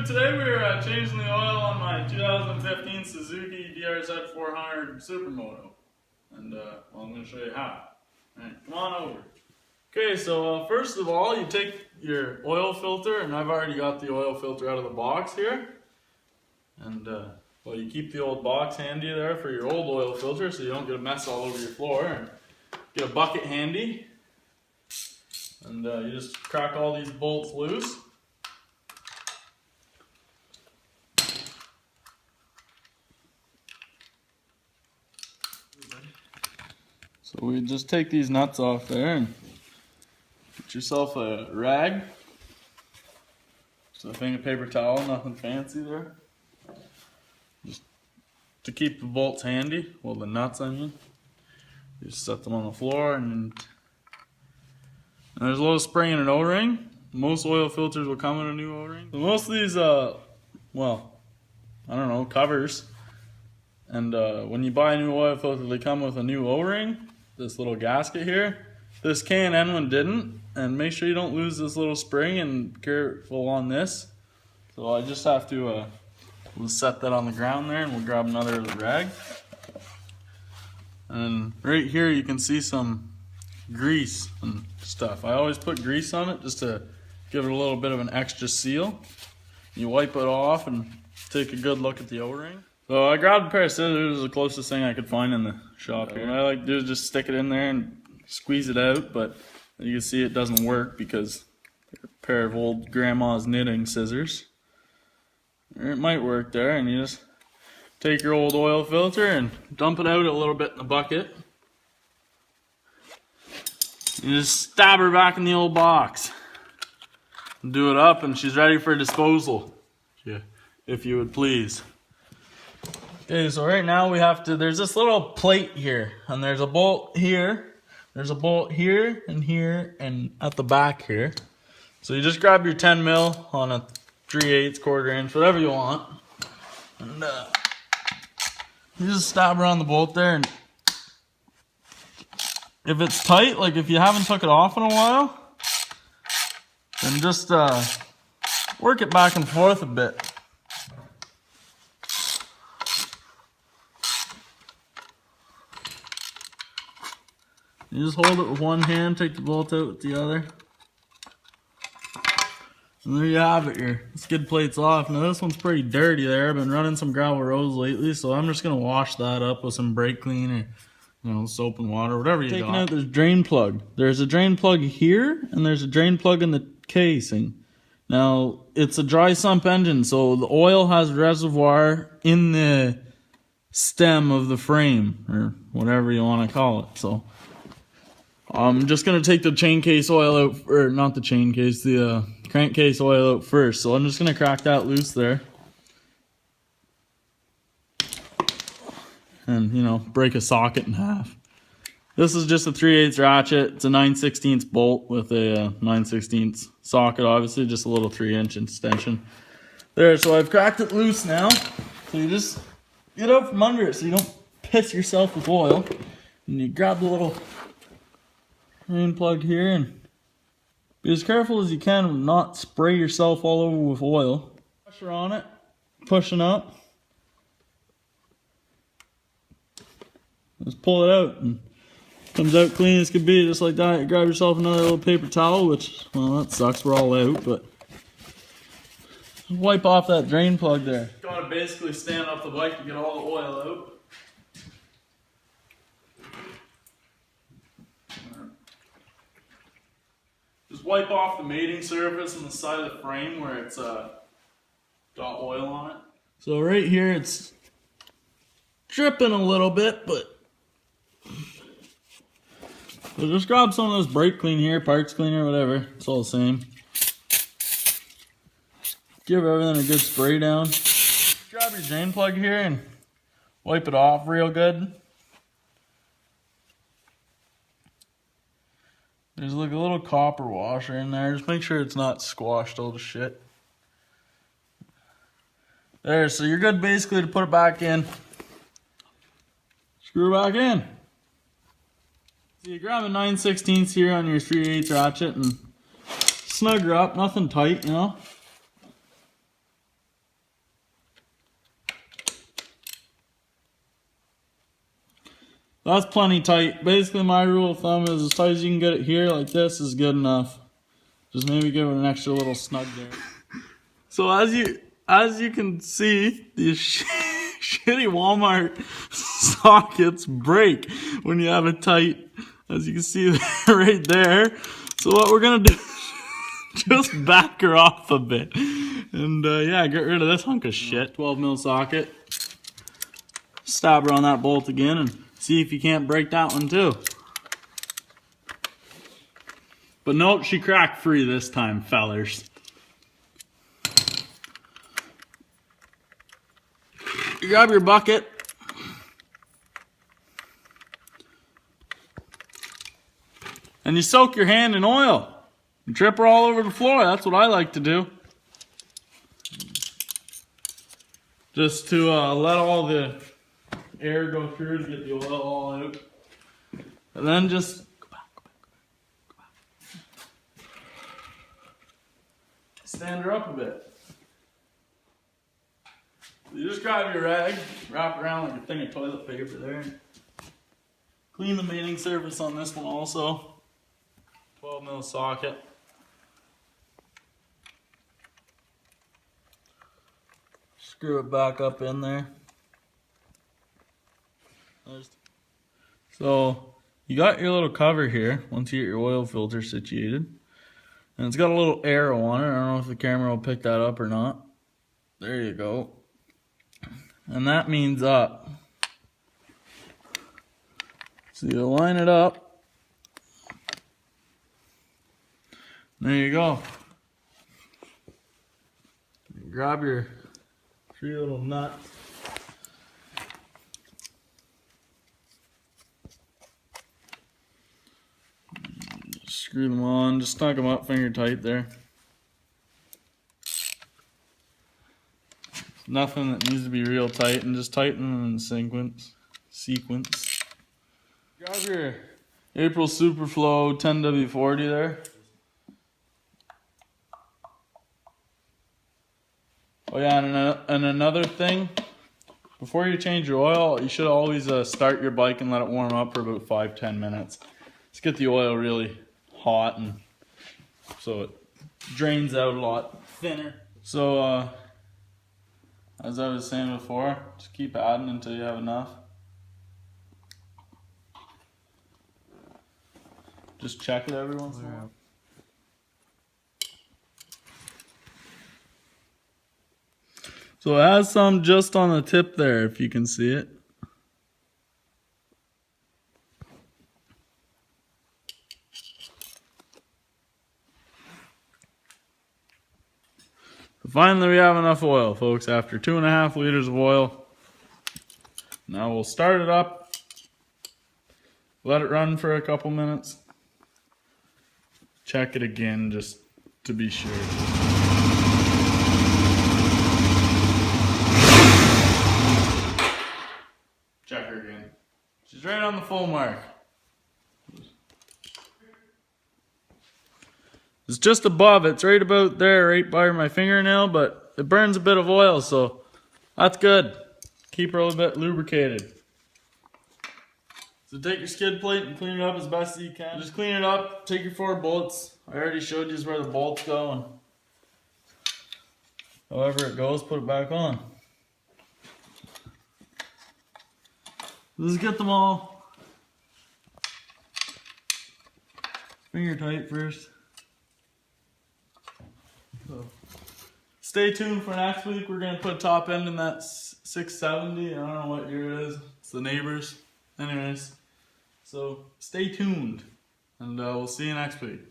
YouTube, today we're changing the oil on my 2015 Suzuki Drz 400 Supermoto. And well, I'm going to show you how. Alright, come on over. Okay, so first of all, you take your oil filter, and I've already got the oil filter out of the box here. And well, you keep the old box handy there for your old oil filter so you don't get a mess all over your floor. And get a bucket handy. And you just crack all these bolts loose. So we just take these nuts off there and get yourself a rag. So a thing of paper towel, nothing fancy there. Just to keep the bolts handy, well the nuts I mean. You just set them on the floor and there's a little spring and an O-ring. Most oil filters will come in a new O-ring. So most of these, well, I don't know, covers. And when you buy a new oil filter, they come with a new O-ring. This little gasket here. This K&N one didn't. And make sure you don't lose this little spring and careful on this. So I just have to we'll set that on the ground there and we'll grab another rag. And right here you can see some grease and stuff. I always put grease on it just to give it a little bit of an extra seal. You wipe it off and take a good look at the O-ring. So I grabbed a pair of scissors. It was the closest thing I could find in the shop here. What I like to do is just stick it in there and squeeze it out, but you can see it doesn't work because they're a pair of old grandma's knitting scissors. Or it might work there, and you just take your old oil filter and dump it out a little bit in the bucket. You just stab her back in the old box. Do it up and she's ready for disposal. Yeah, if you would please. Okay, so right now we have to, there's this little plate here, and there's a bolt here, there's a bolt here, and at the back here. So you just grab your 10 mil on a 3/8, quarter inch, whatever you want, and you just stab around the bolt there, and if it's tight, like if you haven't took it off in a while, then just work it back and forth a bit. You just hold it with one hand, take the bolt out with the other. And there you have it, your skid plate's off. Now this one's pretty dirty there. I've been running some gravel roads lately, so I'm just gonna wash that up with some brake cleaner, you know, soap and water, whatever you got. Taking out this drain plug. There's a drain plug here, and there's a drain plug in the casing. Now, it's a dry sump engine, so the oil has reservoir in the stem of the frame, or whatever you want to call it. So I'm just going to take the chain case oil out, or not the chain case, the crankcase oil out first. So I'm just going to crack that loose there. And, you know, break a socket in half. This is just a 3/8 ratchet. It's a 9/16 bolt with a 9/16 socket, obviously, just a little 3-inch extension. There, so I've cracked it loose now. So you just get out from under it so you don't piss yourself with oil. And you grab the little drain plug here and be as careful as you can and not spray yourself all over with oil. Pressure on it, pushing up. Just pull it out and comes out clean as could be, just like that. You grab yourself another little paper towel, which, well, that sucks, we're all out, but wipe off that drain plug there. Gotta basically stand up the bike to get all the oil out. Just wipe off the mating surface on the side of the frame where it's got oil on it. So right here it's dripping a little bit, but so just grab some of this brake clean here, parts cleaner, whatever. It's all the same. Give everything a good spray down. Grab your drain plug here and wipe it off real good. There's like a little copper washer in there. Just make sure it's not squashed all to shit. There, so you're good basically to put it back in. Screw it back in. So you grab a 9/16 here on your 3/8 ratchet and snug her up, nothing tight, you know. That's plenty tight. Basically, my rule of thumb is as tight as you can get it here, like this, is good enough. Just maybe give it an extra little snug there. So as you can see, these shitty Walmart sockets break when you have it tight. As you can see right there. So what we're gonna do, just back her off a bit, and yeah, get rid of this hunk of shit. 12mm socket. Stab her on that bolt again and see if you can't break that one too. But nope, she cracked free this time, fellers. You grab your bucket. And you soak your hand in oil. And drip her all over the floor. That's what I like to do. Just to let all the air go through to get the oil all out. And then just go back. Stand her up a bit. You just grab your rag, wrap it around like a thing of toilet paper there. Clean the mating surface on this one also. 12mm socket. Screw it back up in there. So you got your little cover here once you get your oil filter situated. And it's got a little arrow on it. I don't know if the camera will pick that up or not. There you go. And that means up. So you line it up. There you go. Grab your 3 little nuts. Screw them on, just snug them up finger tight there. Nothing that needs to be real tight, and just tighten them in sequence. Grab your April Superflow 10W40 there. Oh yeah, and another thing, before you change your oil, you should always start your bike and let it warm up for about 5-10 minutes. Let's get the oil really hot, and so it drains out a lot thinner. So as I was saying before, just keep adding until you have enough. Just check it every once in a while. So it has some just on the tip there, if you can see it. Finally, we have enough oil, folks, after 2.5 liters of oil. Now we'll start it up, let it run for a couple minutes, check it again just to be sure. Check her again. She's right on the full mark. It's just above, it's right about there, right by my fingernail, but it burns a bit of oil, so that's good. Keep her a little bit lubricated. So take your skid plate and clean it up as best as you can. Just clean it up, take your 4 bolts. I already showed you where the bolts go, and however it goes, put it back on. Let's get them all finger tight first. So, stay tuned for next week. We're going to put top end in that 670. I don't know what year it is. It's the neighbors. Anyways, so stay tuned, and we'll see you next week.